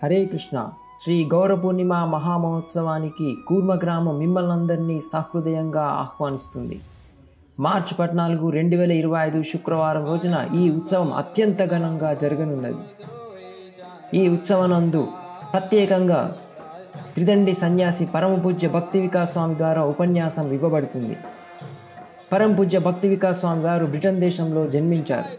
హరే కృష్ణ. శ్రీ గౌర పూర్ణిమ మహామహోత్సవానికి కూర్మ గ్రామం మిమ్మల్నందరినీ సహృదయంగా ఆహ్వానిస్తుంది. మార్చి 14, 2025 శుక్రవారం రోజున ఈ ఉత్సవం అత్యంత ఘనంగా జరగనున్నది. ఈ ఉత్సవనందు ప్రత్యేకంగా త్రిదండి సన్యాసి పరమ పూజ్య భక్తి వికాస్ స్వామి ద్వారా ఉపన్యాసం ఇవ్వబడుతుంది. పరమ పూజ్య భక్తి వికాస్ స్వామి గారు బ్రిటన్ దేశంలో జన్మించారు.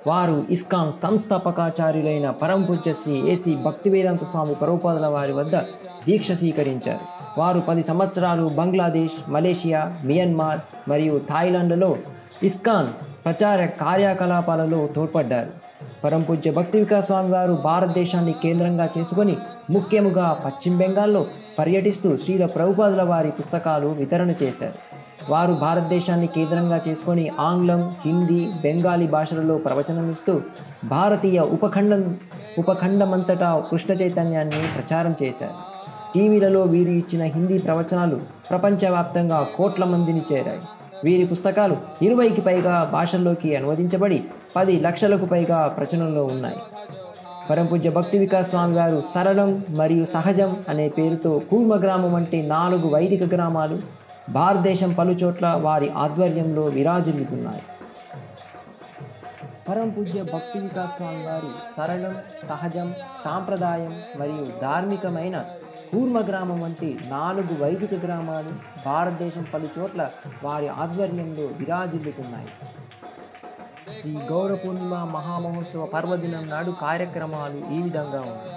వారు ఇస్కాన్ సంస్థాపకాచార్యులైన పరమ పూజ్య శ్రీ ఏసీ భక్తివేదాంత స్వామి ప్రభుపాదుల వారి వద్ద దీక్ష స్వీకరించారు. వారు 10 సంవత్సరాలు బంగ్లాదేశ్, మలేషియా, మియన్మార్ మరియు థాయిలాండ్లలో ఇస్కాన్ ప్రచార కార్యకలాపాలలో తోడ్పడ్డారు. పరమ పూజ్య భక్తి వికాస్ స్వామి వారు భారతదేశాన్ని కేంద్రంగా చేసుకొని ముఖ్యముగా పశ్చిమ బెంగాల్లో పర్యటిస్తూ శ్రీల ప్రభుపాదుల వారి పుస్తకాలు వితరణ చేశారు. వారు భారతదేశాన్ని కేంద్రంగా చేసుకొని ఆంగ్లం, హిందీ, బెంగాలీ భాషలలో ప్రవచనమిస్తూ భారతీయ ఉపఖండమంతటా కృష్ణ చైతన్యాన్ని ప్రచారం చేశారు. టీవీలలో వీరు ఇచ్చిన హిందీ ప్రవచనాలు ప్రపంచవ్యాప్తంగా కోట్ల మందిని చేరాయి. వీరి పుస్తకాలు 20కి పైగా భాషల్లోకి అనువదించబడి 10 లక్షలకు పైగా ప్రచురణలో ఉన్నాయి. పరమ పూజ్య భక్తి వికాస్ స్వామి గారు సరళం మరియు సహజం అనే పేరుతో కూర్మ గ్రామం అంటే 4 వైదిక గ్రామాలు భారతదేశం పలుచోట్ల వారి ఆధ్వర్యంలో విరాజిల్లుతున్నాయి. పరమ పూజ్య భక్తి వికాస్ స్వామి గారు సరళం, సహజం, సాంప్రదాయం మరియు ధార్మికమైన కూర్మ గ్రామం వంటి 4 వైదిక గ్రామాలు భారతదేశం పలుచోట్ల వారి ఆధ్వర్యంలో విరాజిల్లుతున్నాయి. ఈ గౌర పూర్ణిమ మహామహోత్సవ పర్వదినం నాడు కార్యక్రమాలు ఈ విధంగా ఉన్నాయి.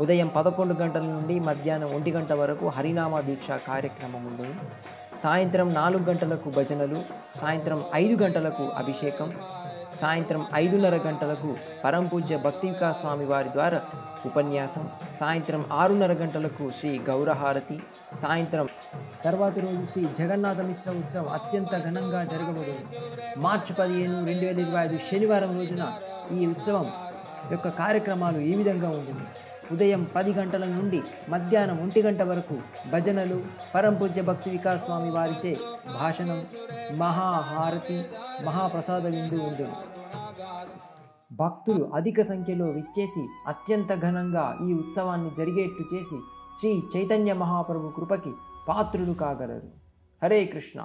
ఉదయం 11 గంటల నుండి మధ్యాహ్నం 1 గంట వరకు హరినామ దీక్ష కార్యక్రమం ఉంటుంది. సాయంత్రం 4 గంటలకు భజనలు, సాయంత్రం 5 గంటలకు అభిషేకం, సాయంత్రం 5:30 గంటలకు పరమ పూజ్య భక్తి వికాస్ స్వామి వారి ద్వారా ఉపన్యాసం, సాయంత్రం 6:30 గంటలకు శ్రీ గౌరహారతి, సాయంత్రం తర్వాతి రోజు శ్రీ జగన్నాథ మిశ్ర ఉత్సవం అత్యంత ఘనంగా జరగబోతుంది. మార్చి 15, 2025 శనివారం రోజున ఈ ఉత్సవం యొక్క కార్యక్రమాలు ఈ విధంగా ఉంటుంది. ఉదయం 10 గంటల నుండి మధ్యాహ్నం 1 గంట వరకు భజనలు, పరమ పూజ్య భక్తి వికాస్ స్వామి వారిచే భాషణం, మహాహారతి, మహాప్రసాద విందు ఉంటుంది. భక్తులు అధిక సంఖ్యలో విచ్చేసి అత్యంత ఘనంగా ఈ ఉత్సవాన్ని జరిగేట్లు చేసి శ్రీ చైతన్య మహాప్రభు కృపకి పాత్రులు కాగలరు. హరే కృష్ణ.